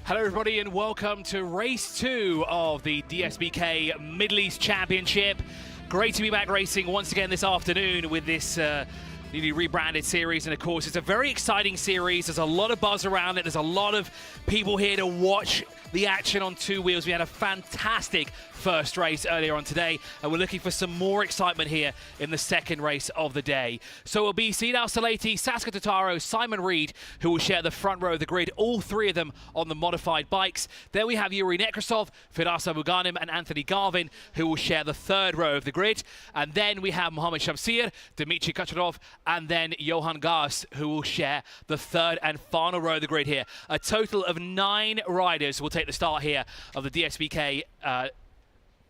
Hello everybody and welcome to race 2 of the DSBK Middle East Championship. Great to be back racing once again this afternoon with this newly rebranded series, and of course it's a very exciting series. There's a lot of buzz around it. There's a lot of people here to watch the action on two wheels. We had a fantastic first race earlier on today, and we're looking for some more excitement here in the second race of the day. So it'll be Saeed Al-Salati, Saskia Totaro, Simon Reed, who will share the front row of the grid, all three of them on the modified bikes. Then we have Yuri Nekrasov, Firas Abughanim, and Anthony Garvin, who will share the third row of the grid. And then we have Mohamed Shamsir, Dmitry Kucherov, and then Johan Gas, who will share the third and final row of the grid here. A total of 9 riders will take the start here of the DSBK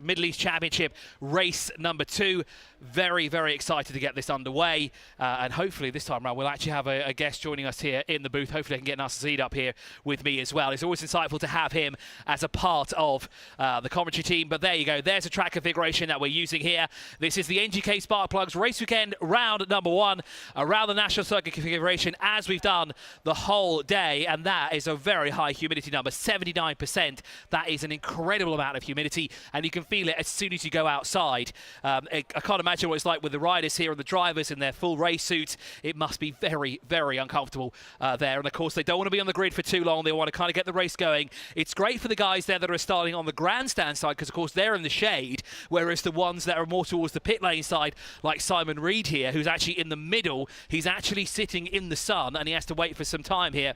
Middle East Championship race number 2. Very, very excited to get this underway, and hopefully this time around we'll actually have a guest joining us here in the booth. Hopefully I can get Nasser up here with me as well. It's always insightful to have him as a part of the commentary team. But there you go, there's a track configuration that we're using here. This is the NGK Spark Plugs race weekend round number 1 around the national circuit configuration, as we've done the whole day, and that is a very high humidity number, 79%. That is an incredible amount of humidity, and you can feel it as soon as you go outside. I can't imagine what it's like with the riders here and the drivers in their full race suits. It must be very, very uncomfortable there. And of course, they don't want to be on the grid for too long. They want to kind of get the race going. It's great for the guys there that are starting on the grandstand side, because of course they're in the shade, whereas the ones that are more towards the pit lane side, like Simon Reed here, who's actually in the middle, he's actually sitting in the sun, and he has to wait for some time here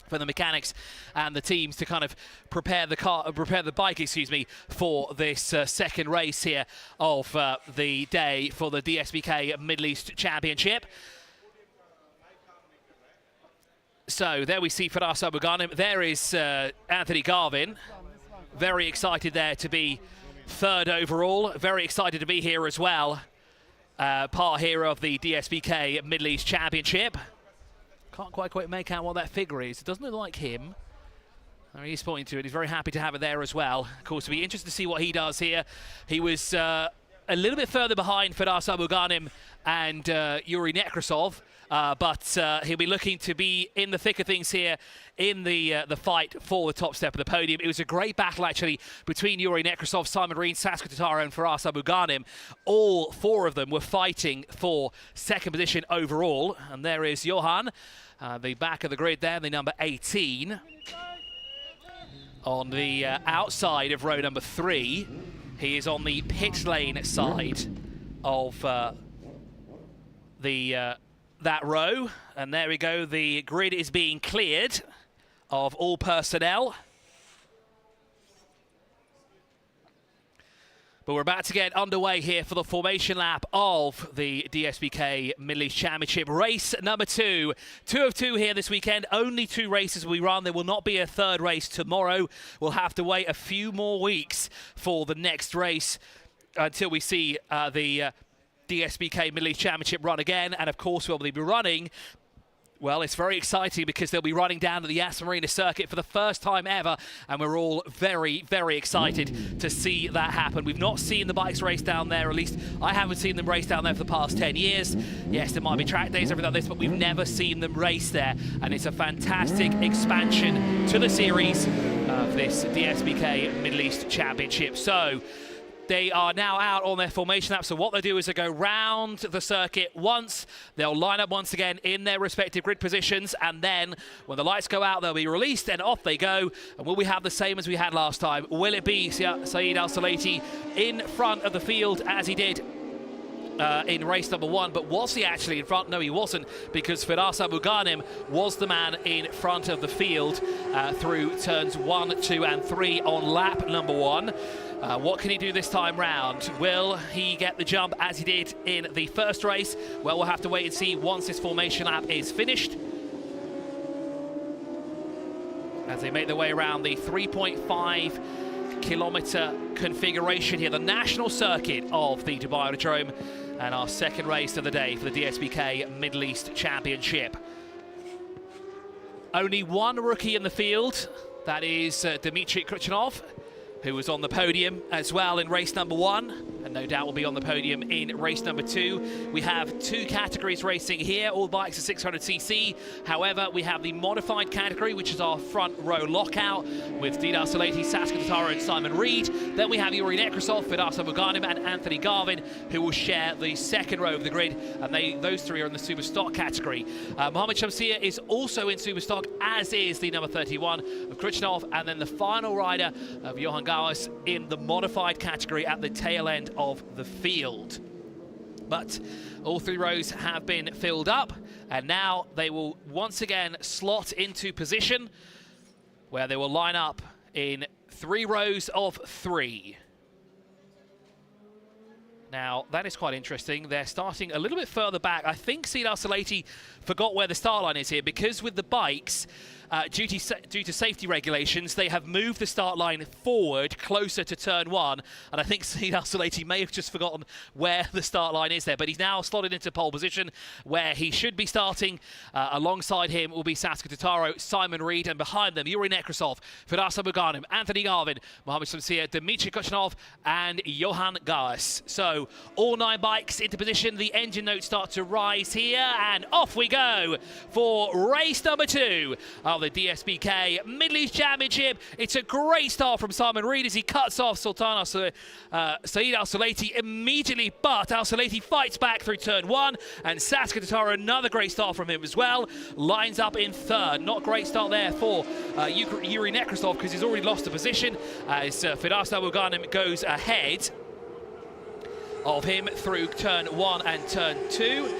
for the mechanics and the teams to kind of prepare the bike, excuse me, for this second race here of the day for the DSBK Middle East Championship. So there we see Firas Abughanim. There is Anthony Garvin. Very excited there to be third overall. Very excited to be here as well. Part here of the DSBK Middle East Championship. Can't quite make out what that figure is. It doesn't look like him. He's pointing to it. He's very happy to have it there as well. Of course, it'll be interesting to see what he does here. He was a little bit further behind Firas Abughanim and Yuri Nekrasov, but he'll be looking to be in the thick of things here in the fight for the top step of the podium. It was a great battle, actually, between Yuri Nekrasov, Simon Reed, Saskia Totaro, and Firas Abughanim. All 4 of them were fighting for second position overall. And there is Johan, the back of the grid there, the number 18. On the outside of row number 3, he is on the pit lane side of that row. And there we go, the grid is being cleared of all personnel. But we're about to get underway here for the formation lap of the DSBK Middle East Championship race number 2. 2 of 2 here this weekend. Only 2 races will be run. There will not be a third race tomorrow. We'll have to wait a few more weeks for the next race until we see the DSBK Middle East Championship run again. And of course we'll be running, well, it's very exciting because they'll be running down to the Yas Marina circuit for the first time ever, and we're all very, very excited to see that happen. We've not seen the bikes race down there, at least I haven't seen them race down there for the past 10 years. Yes, there might be track days, everything like this, but we've never seen them race there, and it's a fantastic expansion to the series of this DSBK Middle East Championship. So they are now out on their formation lap, so what they do is they go round the circuit once, they'll line up once again in their respective grid positions, and then when the lights go out, they'll be released and off they go. And will we have the same as we had last time? Will it be Saeed Al-Salati in front of the field as he did in race number 1, but was he actually in front? No, he wasn't, because Firas Abughanim was the man in front of the field through turns 1, 2, and 3 on lap number 1. What can he do this time round? Will he get the jump as he did in the first race? Well, we'll have to wait and see once this formation lap is finished, as they make their way around the 3.5 kilometer configuration here, the national circuit of the Dubai Auditorium, and our second race of the day for the DSBK Middle East Championship. Only 1 rookie in the field, that is Dmitry Kucherov, who was on the podium as well in race number 1, and no doubt will be on the podium in race number 2. We have 2 categories racing here, all bikes are 600cc. However, we have the modified category, which is our front row lockout with Dida Saleti, Saskia Totaro and Simon Reed. Then we have Yuri Nekrasov, Firas Abouganim and Anthony Garvin, who will share the second row of the grid, and those 3 are in the super stock category. Mohamed Shamsia is also in super stock, as is the number 31 of Krichnov, and then the final rider of Johan Gauss in the modified category at the tail end of the field. But all 3 rows have been filled up, and now they will once again slot into position where they will line up in 3 rows of 3. Now, that is quite interesting. They're starting a little bit further back. I think Dida Saleti forgot where the start line is here, because with the bikes, due to safety regulations, they have moved the start line forward closer to turn 1, and I think Dida Saleti may have just forgotten where the start line is there, but he's now slotted into pole position where he should be starting. Alongside him will be Saskia Totaro, Simon Reed, and behind them Yuri Nekrasov, Firas Abouganim, Anthony Garvin, Mohamed Shamsia, Dmitry Kuchnov and Johan Gauss. So all 9 bikes into position, the engine notes start to rise here, and off we go for race number 2 of the DSBK Middle East Championship. It's a great start from Simon Reed as he cuts off Sultan Saeed Al Saleti immediately, but Al Saleti fights back through turn 1, and Saskia Totaro, another great start from him as well, lines up in 3rd. Not a great start there for Yuri Nekrasov, because he's already lost the position as Firas Abouganim goes ahead of him through turn 1 and turn 2.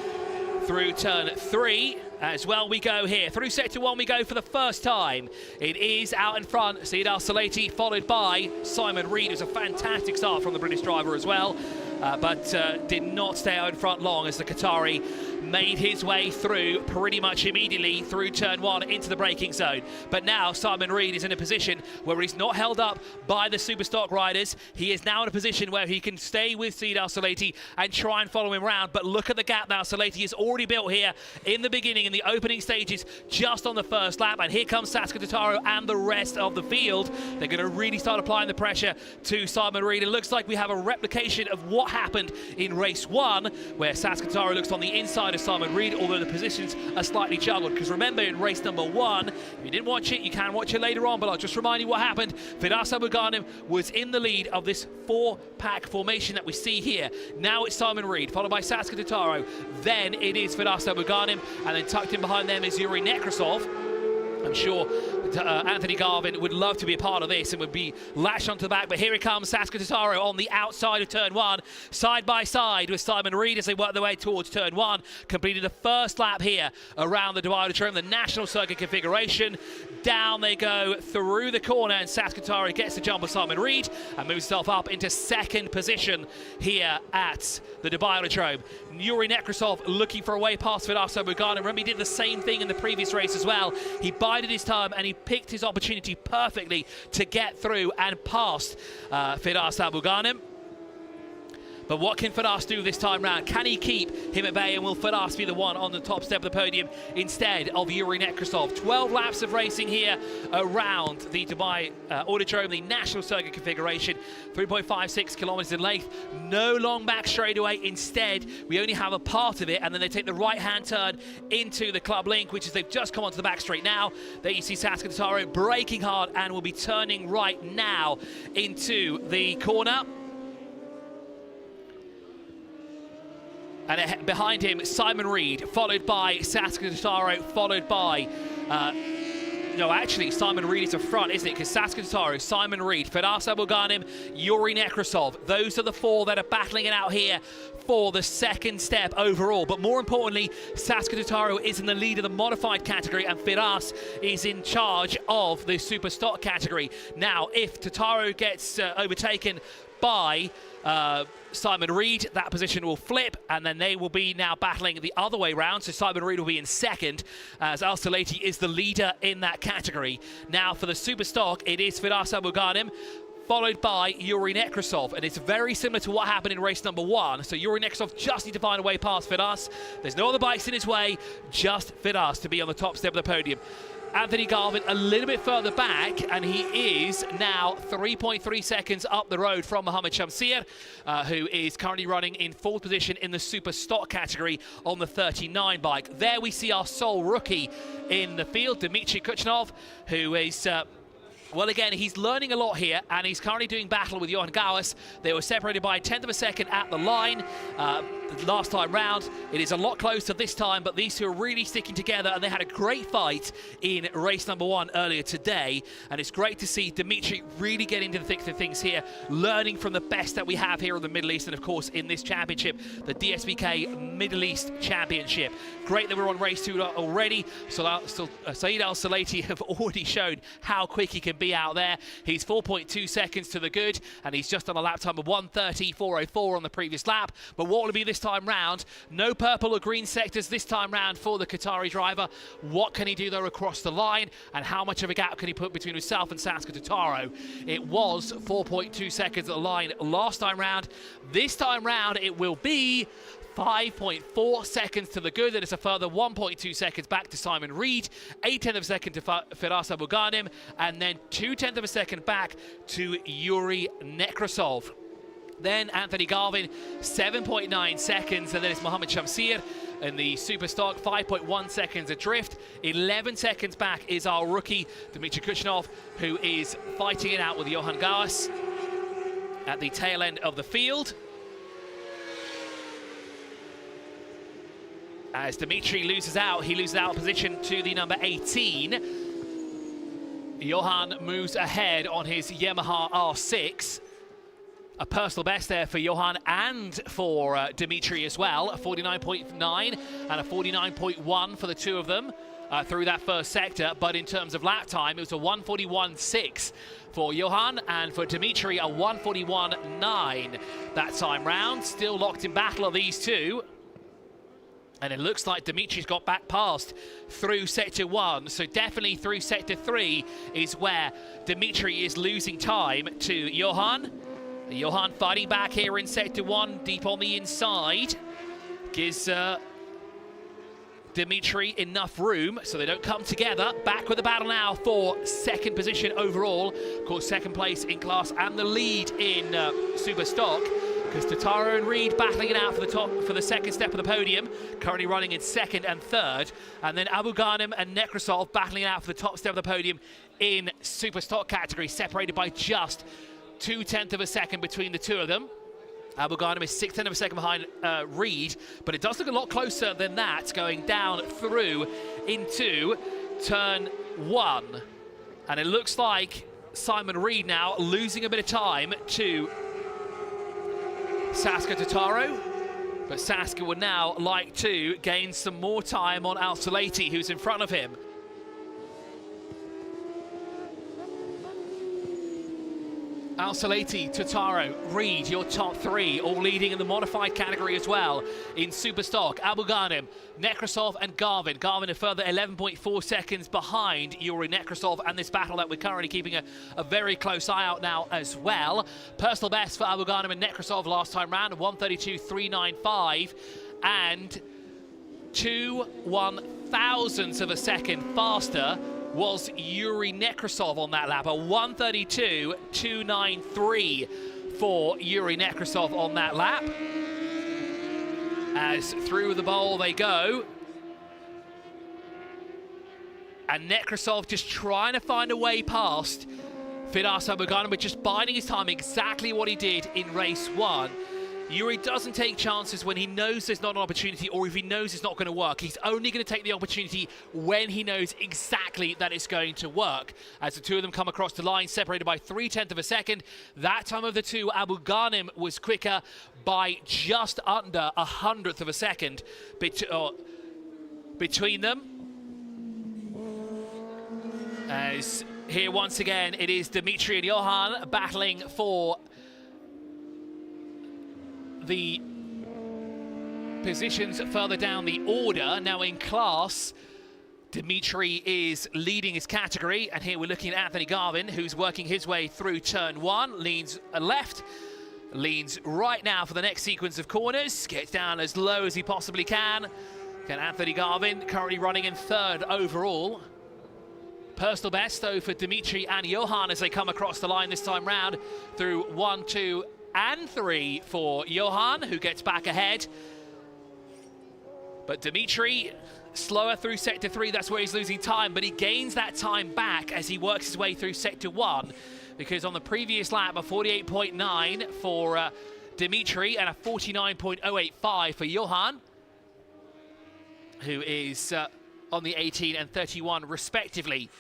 Through turn 3 as well we go here. Through sector 1 we go for the first time. It is out in front, Dida Saleti, followed by Simon Reed, who's a fantastic start from the British driver as well, but did not stay out in front long as the Qatari made his way through pretty much immediately through turn 1 into the braking zone. But now Simon Reed is in a position where he's not held up by the super stock riders. He is now in a position where he can stay with Dida Saleti and try and follow him around. But look at the gap now Saleti has already built here in the beginning, in the opening stages, just on the first lap. And here comes Saskia Totaro and the rest of the field. They're going to really start applying the pressure to Simon Reed. It looks like we have a replication of what happened in race 1, where Saskia Totaro looks on the inside of Simon Reed, although the positions are slightly juggled. Because remember, in race number 1, if you didn't watch it, you can watch it later on, but I'll just remind you what happened. Firas Abouganim was in the lead of this 4-pack formation that we see here. Now it's Simon Reed, followed by Saskia Totaro. Then it is Firas Abouganim, and then tucked in behind them is Yuri Nekrasov. I'm sure Anthony Garvin would love to be a part of this and would be latched onto the back, but here it comes, Saskia Totaro on the outside of turn 1, side by side with Simon Reed as they work their way towards turn 1, completed the first lap here around the Dubai Auditorium, the national circuit configuration. Down they go through the corner, and Saskia Totaro gets the jump of Simon Reed and moves himself up into 2nd position here at the Dubai Auditorium. Yuri Nekrasov looking for a way past Firas Abouganim. Remember, he did the same thing in the previous race as well. He bided his time and he picked his opportunity perfectly to get through and past Firas Abouganim. But what can Firas do this time round? Can he keep him at bay, and will Firas be the one on the top step of the podium instead of Yuri Nekrasov? 12 laps of racing here around the Dubai Auditorium, the national circuit configuration, 3.56 kilometers in length. No long back straightaway. Instead, we only have a part of it, and then they take the right-hand turn into the club link, which is they've just come onto the back straight now. There you see Saskia Totaro braking hard and will be turning right now into the corner. And behind him, Simon Reed, followed by Saskia Totaro, followed by... no, actually, Simon Reed is a front, isn't it? Because Saskia Totaro, Simon Reed, Firas Abouganim, Yuri Nekrasov. Those are the 4 that are battling it out here for the 2nd step overall. But more importantly, Saskia Totaro is in the lead of the modified category, and Firas is in charge of the super stock category. Now, if Totaro gets overtaken by Simon Reed, that position will flip, and then they will be now battling the other way round. So Simon Reed will be in 2nd, as Al Saleti is the leader in that category. Now for the super stock, it is Firas Abouganim, followed by Yuri Nekrasov, and it's very similar to what happened in race number 1. So Yuri Nekrasov just need to find a way past Firas. There's no other bikes in his way, just Firas to be on the top step of the podium. Anthony Garvin a little bit further back, and he is now 3.3 seconds up the road from Mohamed Shamsir, who is currently running in 4th position in the super stock category on the 39 bike. There we see our sole rookie in the field, Dmitry Kuchnov, who is well, again, he's learning a lot here, and he's currently doing battle with Johan Gauss. They were separated by a 1/10 of a second at the line last time round. It is a lot closer this time, but these two are really sticking together, and they had a great fight in race number 1 earlier today. And it's great to see Dmitry really get into the thick of things here, learning from the best that we have here in the Middle East, and of course in this championship, the DSBK Middle East Championship. Great that we're on race 2 already. So Saeed Al Salati have already shown how quick he can be out there. He's 4.2 seconds to the good, and he's just on a lap time of 1:30.404 on the previous lap. But what will it be this time round? No purple or green sectors this time round for the Qatari driver. What can he do though across the line, and how much of a gap can he put between himself and Saskia Totaro? It was 4.2 seconds at the line last time round. This time round it will be 5.4 seconds to the good, and it's a further 1.2 seconds back to Simon Reed, 1/10 of a second to Firas Abou-Ghanim, and then 2/10 of a second back to Yuri Nekrasov. Then Anthony Garvin, 7.9 seconds, and then it's Mohamed Shamsir in the super stock, 5.1 seconds adrift. 11 seconds back is our rookie, Dmitry Kuchnov, who is fighting it out with Johan Gauss at the tail end of the field. As Dmitry loses out, he loses out position to the number 18. Johan moves ahead on his Yamaha R6. A personal best there for Johan and for Dmitry as well, a 49.9 and a 49.1 for the two of them through that first sector. But in terms of lap time, it was a 1:41.6 for Johan, and for Dmitry a 1:41.9 that time round. Still locked in battle of these two. And it looks like Dimitri's got back past through sector 1, so definitely through sector 3 is where Dmitry is losing time to Johan. Johan fighting back here in sector 1, deep on the inside. Gives Dmitry enough room so they don't come together. Back with the battle now for 2nd position overall. Of course, 2nd place in class and the lead in super stock. Because Totaro and Reed battling it out for the top, for the 2nd step of the podium, currently running in 2nd and 3rd, and then Abou-Ghanim and Nekrasov battling it out for the top step of the podium in super stock category, separated by just 2/10 of a second between the two of them. Abou-Ghanim is 6/10 of a second behind Reed, but it does look a lot closer than that going down through into turn 1, and it looks like Simon Reed now losing a bit of time to Saskia Totaro, but Saskia would now like to gain some more time on Al Salati, who's in front of him. Al Salati, Totaro, Reed, your top 3, all leading in the modified category as well. In super stock, Abou-Ghanim, Nekrasov and Garvin. Garvin a further 11.4 seconds behind Yuri Nekrasov, and this battle that we're currently keeping a very close eye out now as well. Personal best for Abou-Ghanim and Nekrasov last time round, 1:32.395, and 2/1000ths of a second faster was Yuri Nekrasov on that lap, a 1:32.293 for Yuri Nekrasov on that lap. As through the bowl they go. And Nekrasov just trying to find a way past Firas Abou-Ghanim, but just biding his time, exactly what he did in race 1. Yuri doesn't take chances when he knows there's not an opportunity, or if he knows it's not going to work. He's only going to take the opportunity when he knows exactly that it's going to work. As the two of them come across the line, separated by 3/10 of a second. That time of the two, Abou-Ghanim was quicker by just under 100th of a second between them. As here once again, it is Dmitry and Johan battling for the positions further down the order. Now in class, Dmitry is leading his category, and here we're looking at Anthony Garvin, who's working his way through turn 1, leans left, leans right now for the next sequence of corners, gets down as low as he possibly can. Anthony Garvin currently running in 3rd overall. Personal best, though, for Dimitri and Johan as they come across the line this time round through 1, 2, and 3 for Johan, who gets back ahead. But Dimitri, slower through sector 3, that's where he's losing time, but he gains that time back as he works his way through sector 1, because on the previous lap, a 48.9 for Dimitri and a 49.085 for Johan, who is on the 18 and 31 respectively.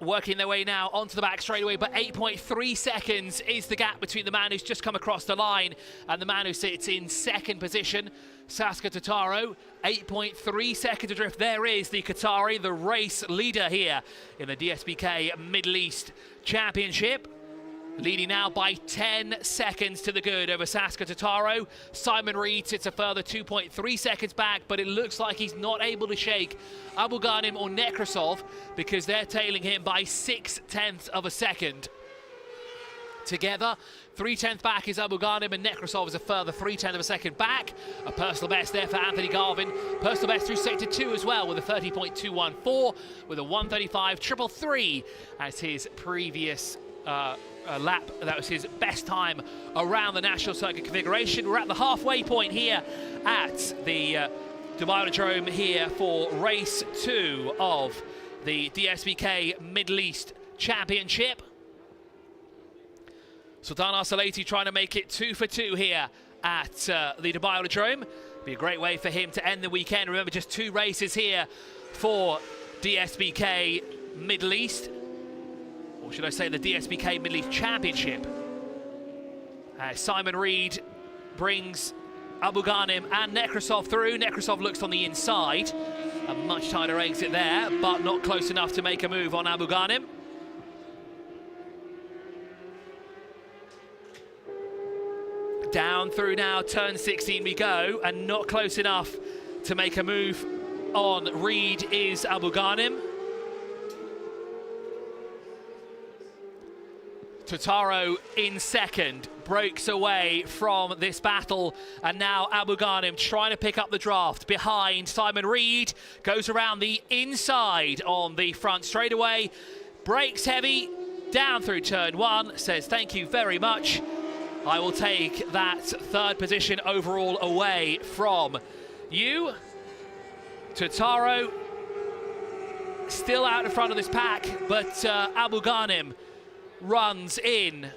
Working their way now onto the back straightaway, but 8.3 seconds is the gap between the man who's just come across the line and the man who sits in second position, Saskia Totaro. 8.3 seconds adrift. There is the Qatari, the race leader here in the DSBK Middle East Championship. Leading now by 10 seconds to the good over Saskia Totaro. Simon Reed sits a further 2.3 seconds back, but it looks like he's not able to shake Abulganim or Nekrasov because they're tailing him by 0.6 of a second. Together, 0.3 back is Abulganim, and Nekrasov is a further 0.3 of a second back. A personal best there for Anthony Garvin. Personal best through sector 2 as well with a 30.214 with a 1:35.333 as his previous lap. That was his best time around the national circuit configuration. We're at the halfway point here at the Dubai Autodrome here for race 2 of the DSBK Middle East Championship. Sultan Al-Salati trying to make it 2 for 2 here at the Dubai Autodrome. Be a great way for him to end the weekend. Remember, just 2 races here for DSBK Middle East, or should I say the DSBK Middle East Championship. Simon Reed brings Abulganim and Nekrasov through. Nekrasov looks on the inside. A much tighter exit there, but not close enough to make a move on Abulganim. Down through now, turn 16 we go, and not close enough to make a move on Reed is Abulganim. Totaro in second, breaks away from this battle, and now Abulganim trying to pick up the draft behind Simon Reed, goes around the inside on the front straightaway, brakes heavy, down through turn 1, says thank you very much. I will take that 3rd position overall away from you. Totaro still out in front of this pack, but Abulganim runs in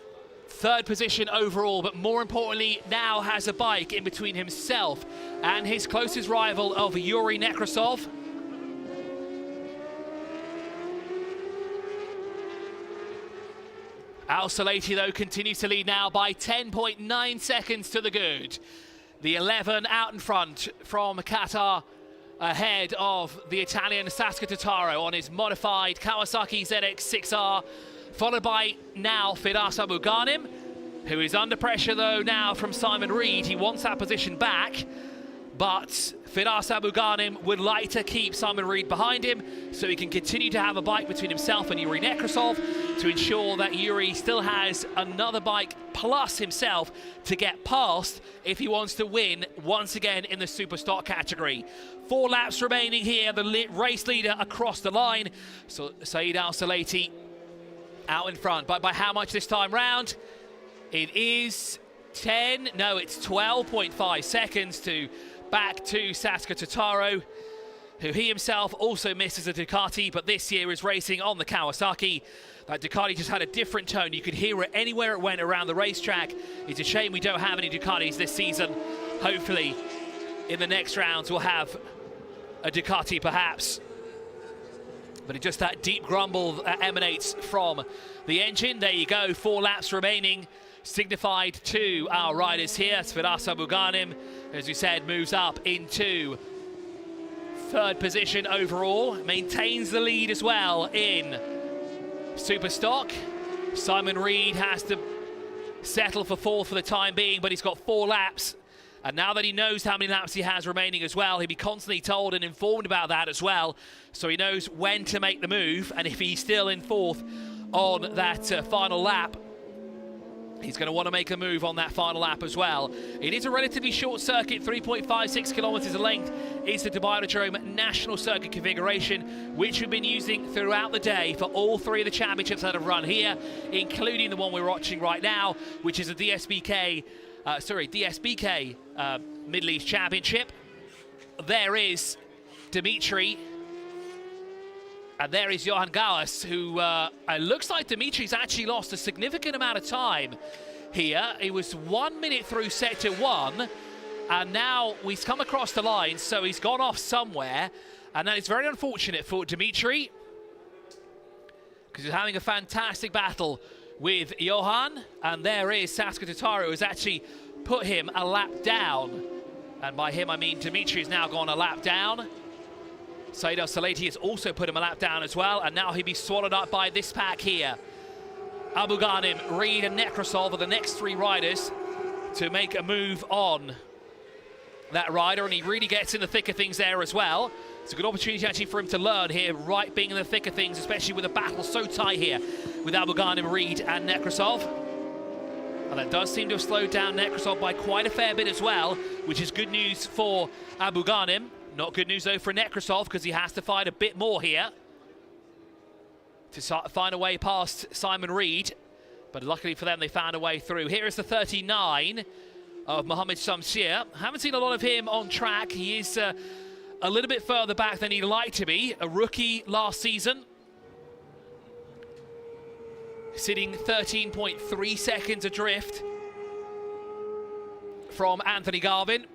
3rd position overall, but more importantly now has a bike in between himself and his closest rival of Yuri Nekrasov. Al-Salati, though, continues to lead now by 10.9 seconds to the good. The 11 out in front from Qatar, ahead of the Italian Saskia Totaro on his modified Kawasaki ZX-6R, followed by now Firas Abulganim, who is under pressure, though, now from Simon Reed. He wants that position back, but Firas Abulganim would like to keep Simon Reed behind him so he can continue to have a bike between himself and Yuri Nekrasov to ensure that Yuri still has another bike plus himself to get past if he wants to win once again in the super stock category. 4 laps remaining here, the race leader across the line. So Saeed Al-Salati out in front, but by how much this time round? It is 12.5 seconds to back to Saskia Totaro, who he himself also misses a Ducati, but this year is racing on the Kawasaki. That Ducati just had a different tone. You could hear it anywhere it went around the racetrack. It's a shame we don't have any Ducatis this season. Hopefully, in the next rounds, we'll have a Ducati perhaps. But it's just that deep grumble that emanates from the engine. There you go, 4 laps remaining, signified to our riders here. Firas Abulganim, as we said, moves up into 3rd position overall, maintains the lead as well in super stock. Simon Reed has to settle for 4th for the time being, but he's got 4 laps. And now that he knows how many laps he has remaining as well, he'll be constantly told and informed about that as well. So he knows when to make the move, and if he's still in 4th on that final lap, He's going to want to make a move on that final lap as well. It is a relatively short circuit, 3.56 kilometers in length. It's the Dubai Autodrome National Circuit configuration, which we've been using throughout the day for all three of the championships that have run here, including the one we're watching right now, which is a DSBK Middle East Championship. There is Dimitri. And there is Johan Gauss, who it looks like Dimitri's actually lost a significant amount of time here. He was 1 minute through sector 1, and now he's come across the line, so he's gone off somewhere. And that is very unfortunate for Dimitri, because he's having a fantastic battle with Johan. And there is Saskia Totaro, who's actually put him a lap down. And by him, I mean Dimitri has now gone a lap down. Said Al-Salati has also put him a lap down as well, and now he'll be swallowed up by this pack here. Abu Ghanim, Reed and Nekrasov are the next three riders to make a move on that rider, and he really gets in the thick of things there as well. It's a good opportunity actually for him to learn here, right being in the thick of things, especially with a battle so tight here with Abu Ghanim, Reed and Nekrasov. And that does seem to have slowed down Nekrasov by quite a fair bit as well, which is good news for Abu Ghanim. Not good news, though, for Nekrasov, because he has to fight a bit more here to find a way past Simon Reed. But luckily for them, they found a way through. Here is the 39 of Mohamed Shamsir. Haven't seen a lot of him on track. He is a little bit further back than he'd like to be. A rookie last season. Sitting 13.3 seconds adrift from Anthony Garvin,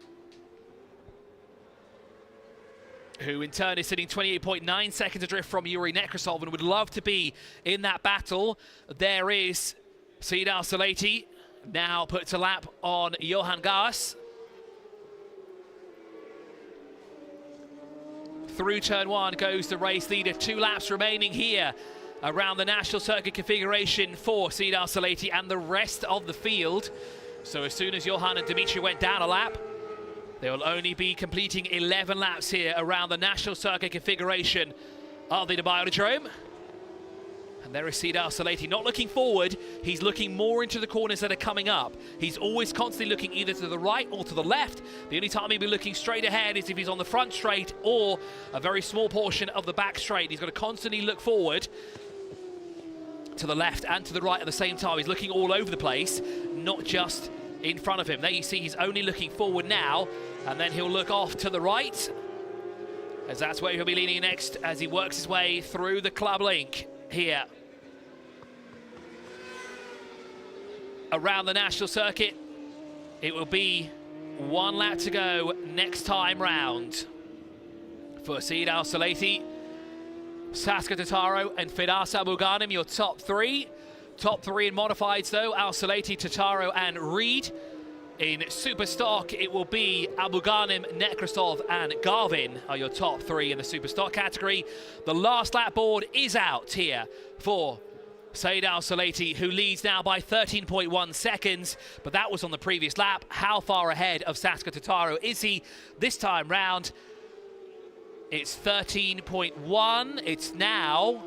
who in turn is sitting 28.9 seconds adrift from Yuri Nekrasov and would love to be in that battle. There is Said Al-Salati, now puts a lap on Johan Gauss. Through turn 1 goes the race leader. 2 laps remaining here around the National Circuit configuration for Said Al-Salati and the rest of the field. So as soon as Johan and Dimitri went down a lap, they will only be completing 11 laps here around the National Circuit configuration of the Dubai Autodrome. And there is Said Al-Salati, not looking forward, he's looking more into the corners that are coming up. He's always constantly looking either to the right or to the left. The only time he'll be looking straight ahead is if he's on the front straight or a very small portion of the back straight. He's got to constantly look forward to the left and to the right at the same time. He's looking all over the place, not just in front of him. There you see he's only looking forward now, and then he'll look off to the right, as that's where he'll be leaning next as he works his way through the club link here around the National Circuit. It will be 1 lap to go next time round for Said Al-Salati, Saskia Totaro and Firas Abu Ghanim, your top 3. Top 3 in modifieds though, Al-Salati, Totaro and Reed. In super stock, it will be Abu Ghanim, Nekrasov and Garvin are your top 3 in the super stock category. The last lap board is out here for Said Al-Salati, who leads now by 13.1 seconds, but that was on the previous lap. How far ahead of Saskia Totaro is he this time round? It's 13.1. It's now,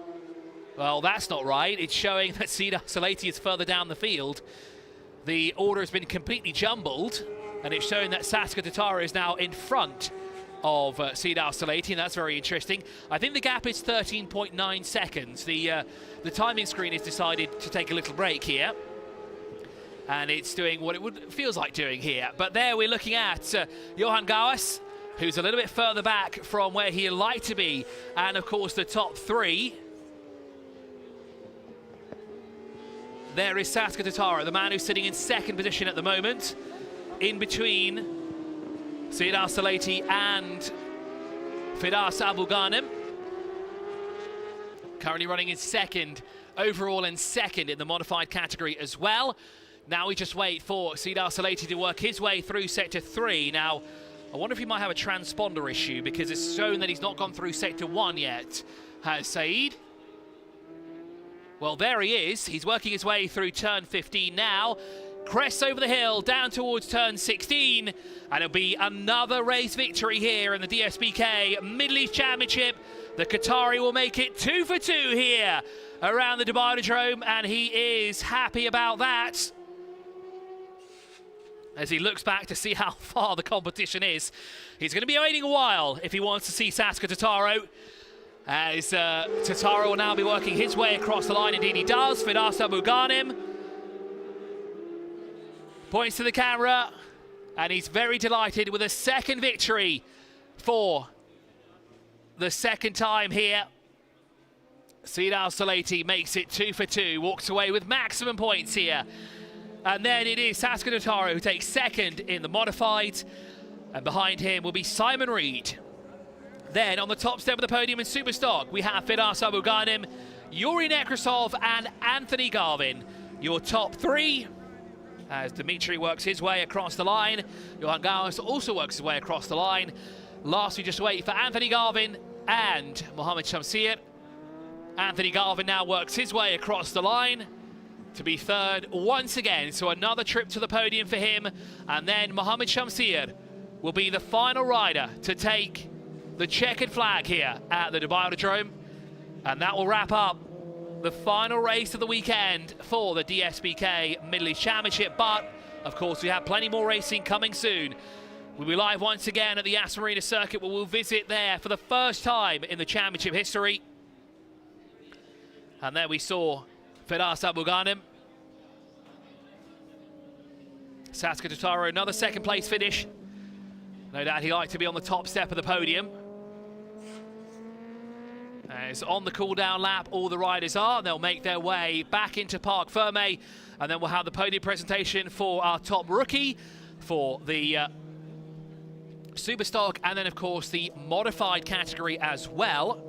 well, that's not right. It's showing that Said Al-Salati is further down the field. The order has been completely jumbled, and it's showing that Saskia Totaro is now in front of Said Al-Salati, and that's very interesting. I think the gap is 13.9 seconds. The timing screen has decided to take a little break here, and it's doing what it feels like doing here. But there we're looking at Johan Gauss, who's a little bit further back from where he'd like to be, and of course the top 3. There is Saskia Totaro, the man who's sitting in second position at the moment, in between Said Al-Salati and Firas Abu Ghanim. Currently running in second, overall in second in the modified category as well. Now we just wait for Said Al-Salati to work his way through sector 3. Now, I wonder if he might have a transponder issue, because it's shown that he's not gone through sector 1 yet. Has Said? Well, there he is. He's working his way through turn 15 now. Crests over the hill, down towards turn 16. And it'll be another race victory here in the DSBK Middle East Championship. The Qatari will make it 2 for 2 here around the Dubai Autodrome, and he is happy about that. as he looks back to see how far the competition is. He's going to be waiting a while if he wants to see Sasuke Totaro, as Totaro will now be working his way across the line. Indeed he does. Firas Abughanim points to the camera, and he's very delighted with a second victory for the second time here. Seed Al-Salati makes it 2 for 2, walks away with maximum points here. And then it is Sasuke Totaro who takes second in the modified, and behind him will be Simon Reed. Then on the top step of the podium in Superstock, we have Firas Abughanim, Yuri Nekrasov and Anthony Garvin, your top three, as Dimitri works his way across the line. Johan Gauss also works his way across the line. Last, we just wait for Anthony Garvin and Mohamed Shamsir. Anthony Garvin now works his way across the line to be third once again, so another trip to the podium for him. And then Mohamed Shamsir will be the final rider to take the checkered flag here at the Dubai Autodrome, and that will wrap up the final race of the weekend for the DSBK Middle East Championship. But of course we have plenty more racing coming soon. We'll be live once again at the Yas Marina circuit, where we'll visit there for the first time in the championship history. And there we saw Firas Abughanim. Sasuke Totaro, another second place finish. No doubt he'd like to be on the top step of the podium. As on the cool-down lap, all the riders are. They'll make their way back into Parc Ferme, and then we'll have the podium presentation for our top rookie for the Superstock, and then of course the modified category as well.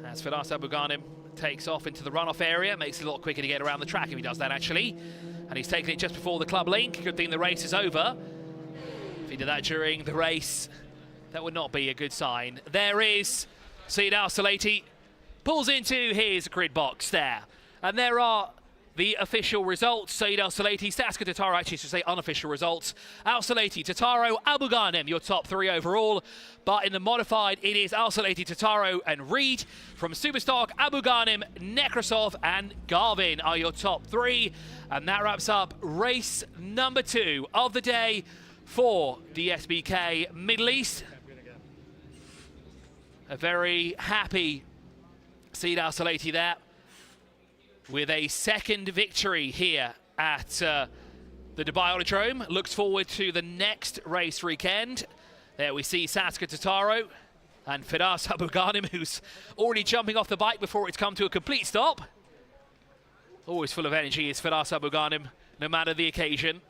As Firas Abughanim takes off into the runoff area, makes it a lot quicker to get around the track if he does that actually. And he's taken it just before the club link. Good thing the race is over. If he did that during the race, that would not be a good sign. There is Seed Al-Salati, pulls into his grid box there. And there are the official results. Seed Al-Salati, Sasuke Totaro, actually should say unofficial results. Al-Salati, Totaro, Abughanim, your top three overall. But in the modified, it is Al-Salati, Totaro and Reed. From Superstock, Abughanim, Nekrasov and Garvin are your top three. And that wraps up race number 2 of the day for DSBK Middle East. A very happy Seed Al-Salati there, with a second victory here at the Dubai Autodrome. Looks forward to the next race weekend. There we see Sasuke Totaro and Firas Abughanim, who's already jumping off the bike before it's come to a complete stop. Always full of energy is Firas Abughanim, no matter the occasion.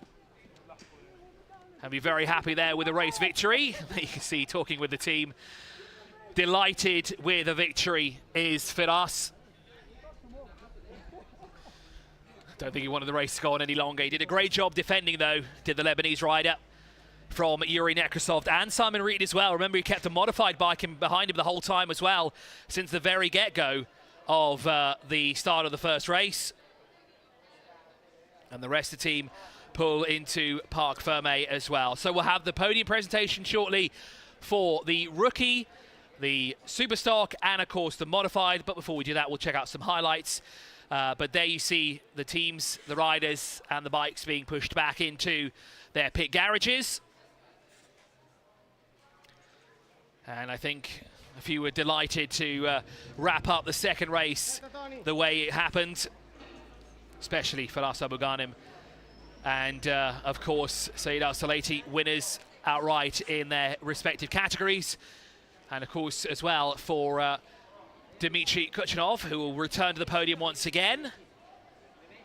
And be very happy there with a race victory. You can see talking with the team. Delighted with a victory is Firas. Don't think he wanted the race to go on any longer. He did a great job defending, though, did the Lebanese rider from Yuri Nekrasov and Simon Reed as well. Remember, he kept a modified bike behind him the whole time as well, since the very get-go of the start of the first race. And the rest of the team pull into Parc Ferme as well. So we'll have the podium presentation shortly for the rookie, the Superstock, and of course the modified. But before we do that, we'll check out some highlights. But there you see the teams, the riders and the bikes being pushed back into their pit garages. And I think a few were delighted to wrap up the second race the way it happened, especially Firas Abughanim and of course Seed Al-Salati, winners outright in their respective categories. And of course as well for Dmitry Kuchinov, who will return to the podium once again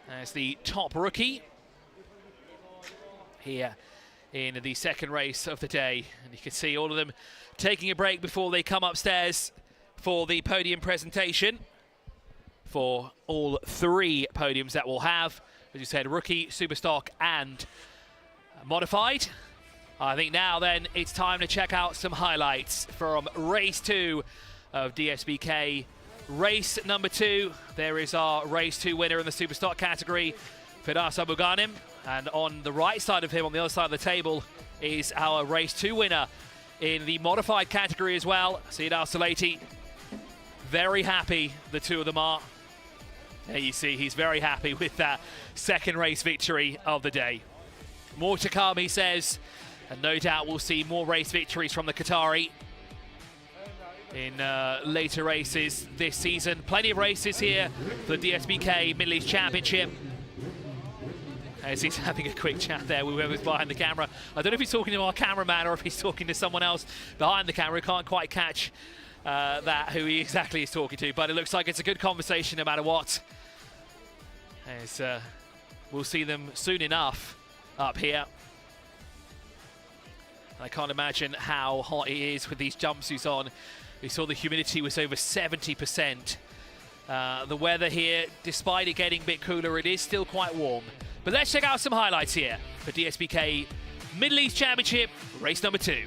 as the top rookie here in the second race of the day. And you can see all of them taking a break before they come upstairs for the podium presentation for all three podiums that we'll have. As you said, rookie, Superstock and modified. I think now then it's time to check out some highlights from race 2 of DSBK. Race number 2, there is our race 2 winner in the Superstock category, Firas Abughanim. And on the right side of him, on the other side of the table, is our race 2 winner in the modified category as well, Seed Al-Salati. Very happy, the two of them are. There you see, he's very happy with that second race victory of the day. More to come, he says, and no doubt we'll see more race victories from the Qatari in later races this season. Plenty of races here for the DSBK Middle East Championship. As he's having a quick chat there with whoever's behind the camera. I don't know if he's talking to our cameraman or if he's talking to someone else behind the camera. Can't quite catch who he exactly is talking to, but it looks like it's a good conversation no matter what. As we'll see them soon enough up here. I can't imagine how hot it is with these jumpsuits on. We saw the humidity was over 70%. The weather here, despite it getting a bit cooler, it is still quite warm. But let's check out some highlights here for DSBK Middle East Championship, race number 2.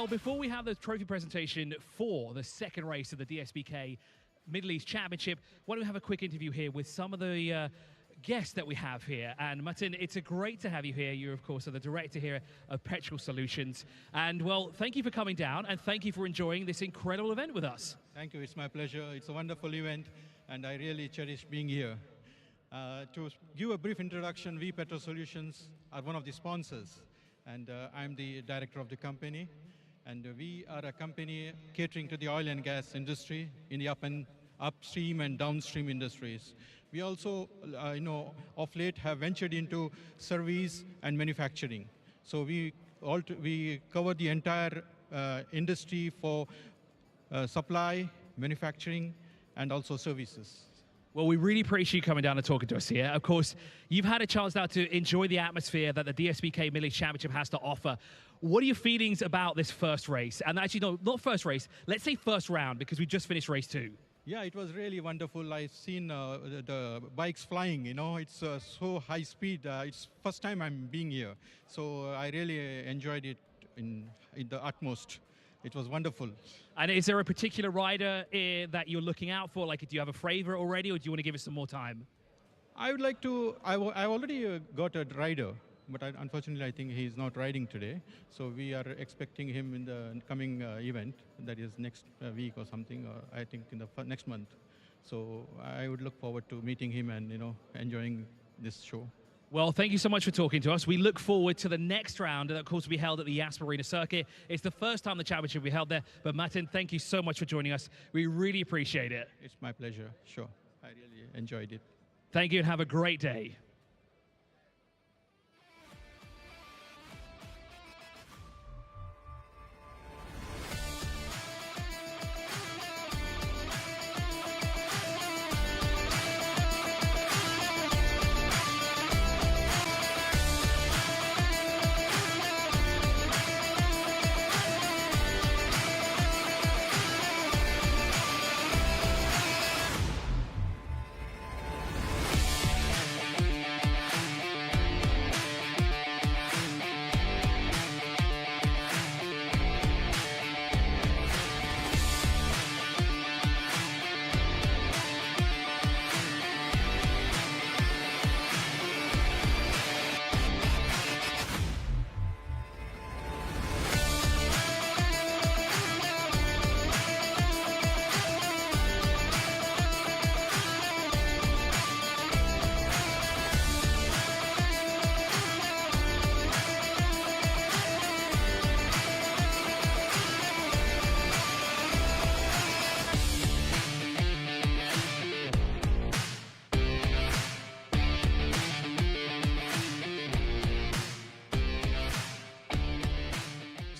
Well, before we have the trophy presentation for the second race of the DSBK Middle East Championship, why don't we have a quick interview here with some of the guests that we have here. And Martin, it's great to have you here. You, of course, are the director here of Petrol Solutions. And, well, thank you for coming down, and thank you for enjoying this incredible event with us. Thank you. It's my pleasure. It's a wonderful event, and I really cherish being here. To give a brief introduction, we Petrol Solutions are one of the sponsors, and I'm the director of the company. And we are a company catering to the oil and gas industry in the upstream and downstream industries. We also, of late have ventured into service and manufacturing. So we cover the entire industry for supply, manufacturing, and also services. Well, we really appreciate you coming down and talking to us here. Of course, you've had a chance now to enjoy the atmosphere that the DSBK Middle East Championship has to offer. What are your feelings about this first race? And actually, no, not first race. Let's say first round, because we just finished race 2. Yeah, it was really wonderful. I've seen the bikes flying, it's so high speed. It's first time I'm being here. So I really enjoyed it in the utmost. It was wonderful. And is there a particular rider that you're looking out for? Like, do you have a favorite already, or do you want to give us some more time? I would like to, I already got a rider, but unfortunately I think he's not riding today. So we are expecting him in the coming event, that is next week or something, or I think in the next month. So I would look forward to meeting him and, enjoying this show. Well, thank you so much for talking to us. We look forward to the next round that, of course, will be held at the Yas Marina circuit. It's the first time the championship will be held there. But Martin, thank you so much for joining us. We really appreciate it. It's my pleasure, sure. I really enjoyed it. Thank you and have a great day.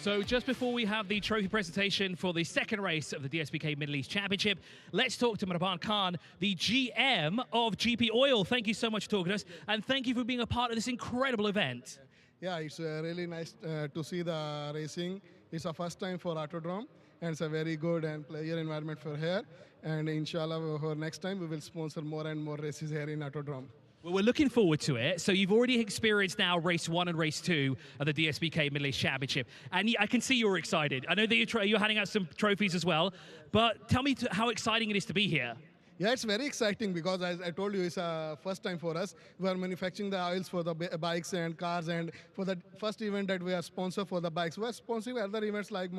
So just before we have the trophy presentation for the second race of the DSBK Middle East Championship, let's talk to Marwan Khan, the GM of GP Oil. Thank you so much for talking to us, and thank you for being a part of this incredible event. Yeah, it's really nice to see the racing. It's a first time for Autodrome, and it's a very good and player environment for here. And inshallah, for next time, we will sponsor more and more races here in Autodrome. Well, we're looking forward to it. So you've already experienced now race 1 and race 2 of the DSBK Middle East Championship. And I can see you're excited. I know that you're handing out some trophies as well. But tell me how exciting it is to be here. Yeah, it's very exciting because, as I told you, it's a first time for us. We are manufacturing the oils for the bikes and cars, and for the first event that we are sponsor for the bikes. We are sponsoring other events like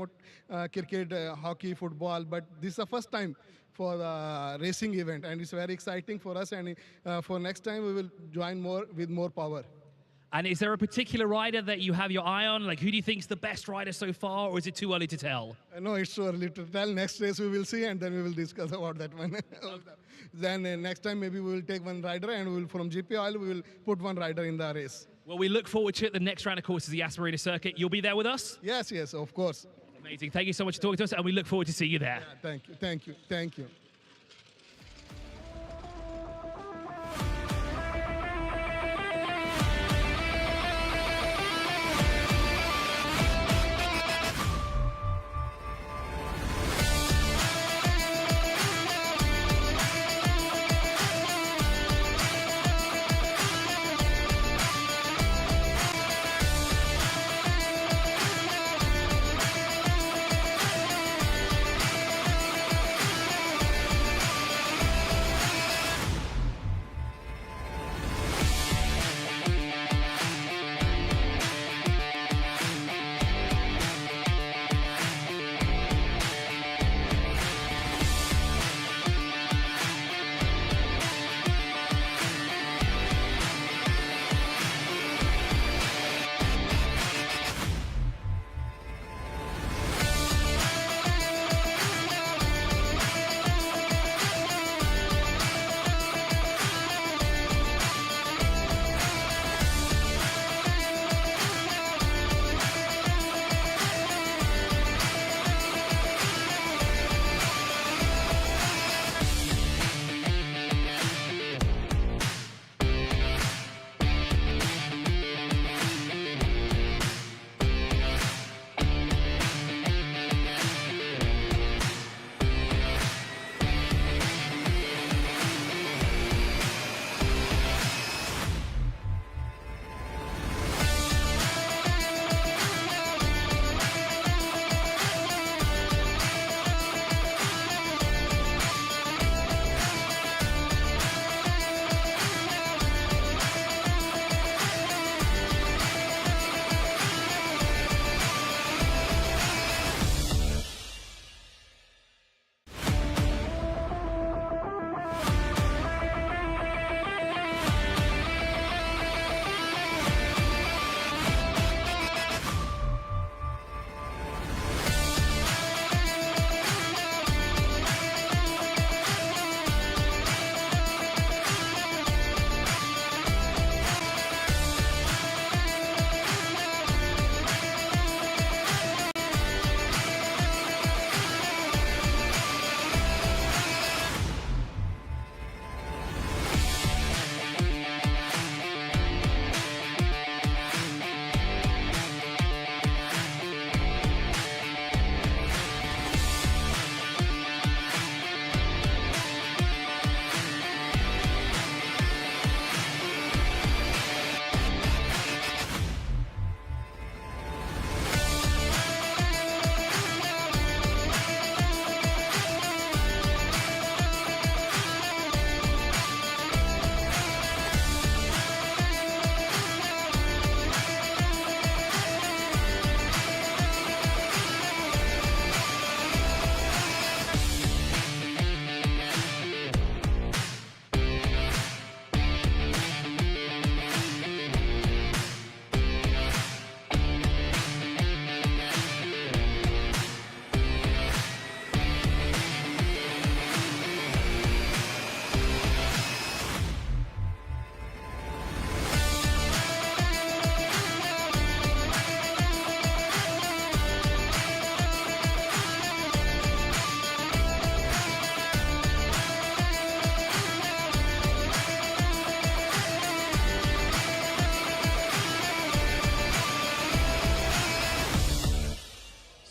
cricket, hockey, football, but this is the first time for the racing event, and it's very exciting for us. And for next time, we will join more with more power. And is there a particular rider that you have your eye on? Like, who do you think is the best rider so far, or is it too early to tell? No, it's too early to tell. Next race we will see, and then we will discuss about that one. Then next time maybe we will take one rider, and we will, from GP Oil, we will put one rider in the race. Well, we look forward to it. The next round, of course, is the Yas Marina circuit. You'll be there with us? Yes, yes, of course. Amazing. Thank you so much for talking to us, and we look forward to see you there. Yeah, thank you, thank you, thank you.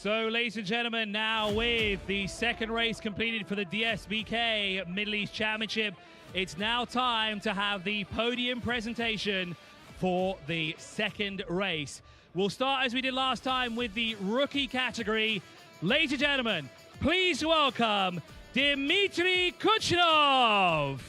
So, ladies and gentlemen, now with the second race completed for the DSBK Middle East Championship, it's now time to have the podium presentation for the second race. We'll start as we did last time with the rookie category. Ladies and gentlemen, please welcome Dmitry Kuchnov.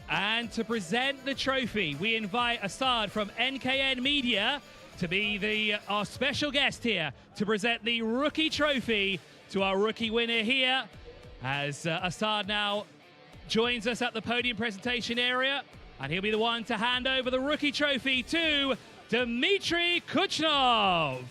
And to present the trophy, we invite Assad from NKN Media to be our special guest here to present the rookie trophy to our rookie winner here, as Assad now joins us at the podium presentation area, and he'll be the one to hand over the rookie trophy to Dmitry Kuchnov.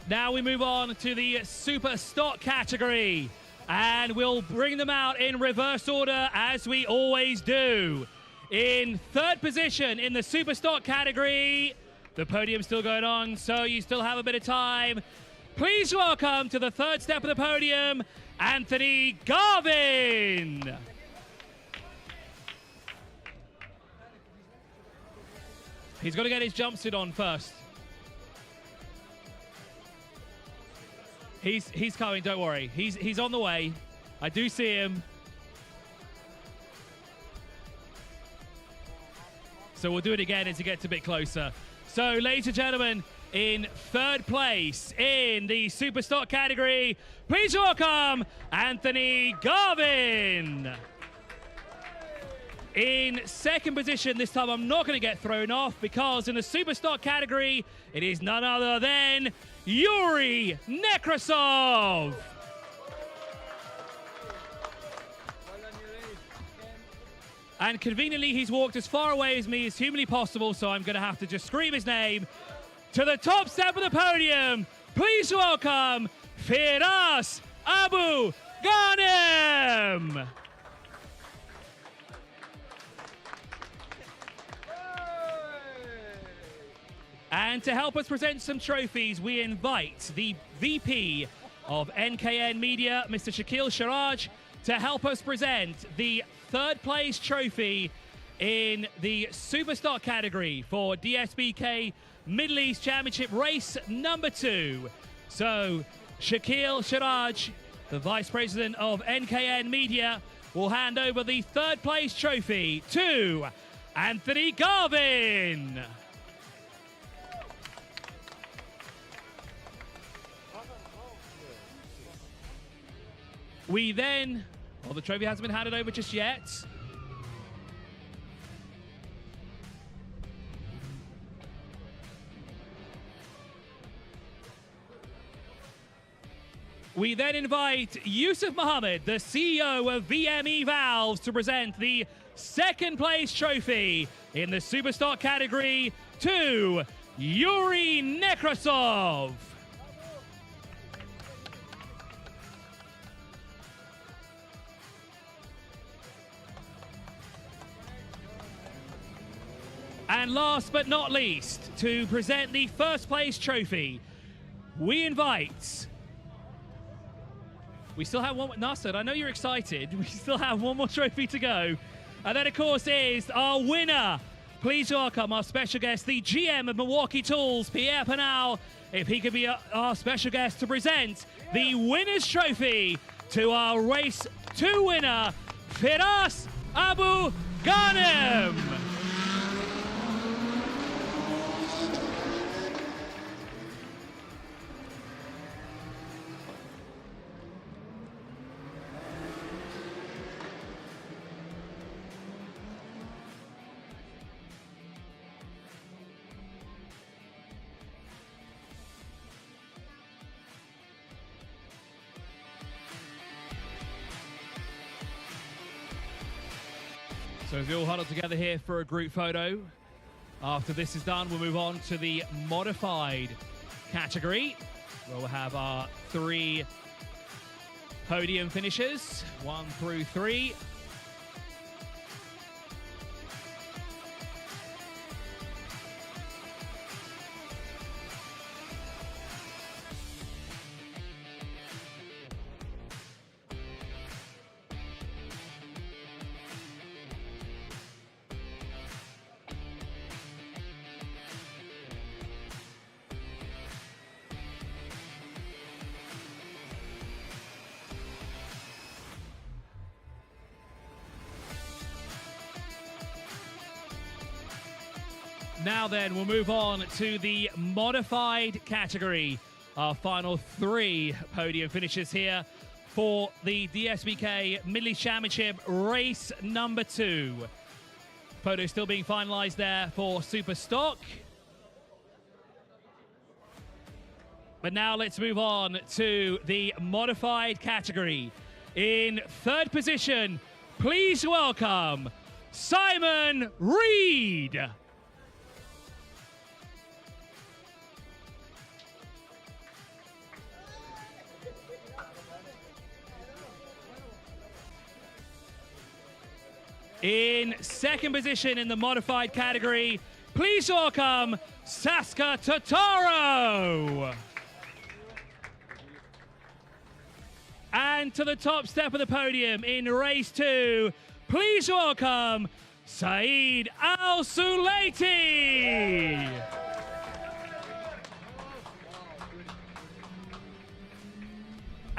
Now we move on to the super stock category, and we'll bring them out in reverse order as we always do. In third position in the super stock category, the podium's still going on, so you still have a bit of time. Please welcome to the third step of the podium, Anthony Garvin. He's got to get his jumpsuit on first. He's coming, don't worry. He's on the way. I do see him. So we'll do it again as he gets a bit closer. So, ladies and gentlemen, in third place in the super stock category, please welcome Anthony Garvin. In second position, this time I'm not going to get thrown off, because in the super stock category, it is none other than Yuri Nekrasov. And conveniently, he's walked as far away as me as humanly possible, so I'm going to have to just scream his name. To the top step of the podium, please welcome Firas Abu Ghanem. And to help us present some trophies, we invite the VP of NKN Media, Mr. Shakil Sharaj, to help us present the third place trophy in the super stock category for DSBK Middle East Championship race number 2. So Shakil Sharaj, the Vice President of NKN Media, will hand over the third place trophy to Anthony Garvin. We then, well, the trophy hasn't been handed over just yet. We then invite Yusuf Mohammed, the CEO of VME Valves, to present the second place trophy in the Superstock category to Yuri Nekrasov. And last but not least, to present the first place trophy, we invite... We still have one... Nasser, I know you're excited. We still have one more trophy to go. And that, of course, is our winner. Please welcome our special guest, the GM of Milwaukee Tools, Pierre Penal, if he could be our special guest to present the winner's trophy to our Race 2 winner, Firas Abu Ghanem. So as we all huddle together here for a group photo, after this is done, we'll move on to the modified category, where we'll have our 3 Podium finishers, 1 through 3. Now then, we'll move on to the modified category. Our final 3 podium finishes here for the DSBK Middle East Championship race number 2. Photo still being finalized there for Super Stock. But now let's move on to the modified category. In 3rd position, please welcome Simon Reed. In 2nd position in the modified category, please welcome Saska Totaro. And to the top step of the podium in race 2, please welcome Saeed Al-Sulaiti.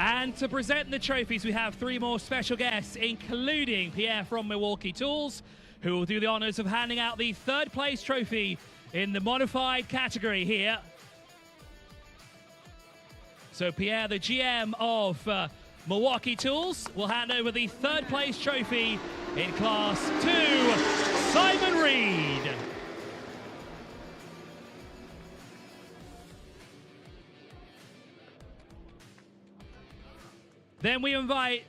And to present the trophies, we have 3 more special guests, including Pierre from Milwaukee Tools, who will do the honors of handing out the 3rd place trophy in the modified category here. So Pierre, the GM of Milwaukee Tools, will hand over the 3rd place trophy in Class 2, Simon Reed. Then we invite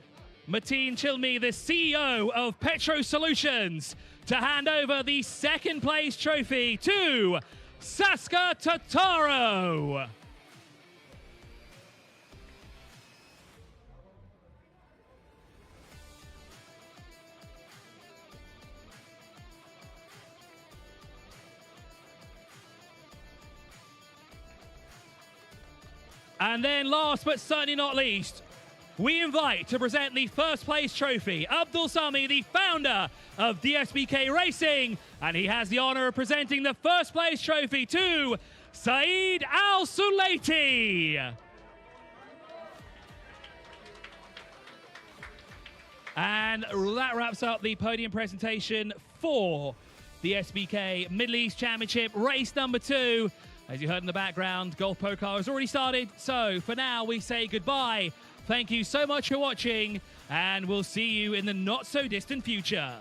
Mateen Chilmi, the CEO of Petro Solutions, to hand over the 2nd place trophy to Saska Totaro. And then last but certainly not least, we invite to present the 1st place trophy, Abdul Sami, the founder of DSBK Racing, and he has the honor of presenting the 1st place trophy to Saeed Al-Sulaiti. And that wraps up the podium presentation for the DSBK Middle East Championship race number 2. As you heard in the background, Golf Pro Car has already started. So for now, we say goodbye. Thank you so much for watching, and we'll see you in the not-so-distant future.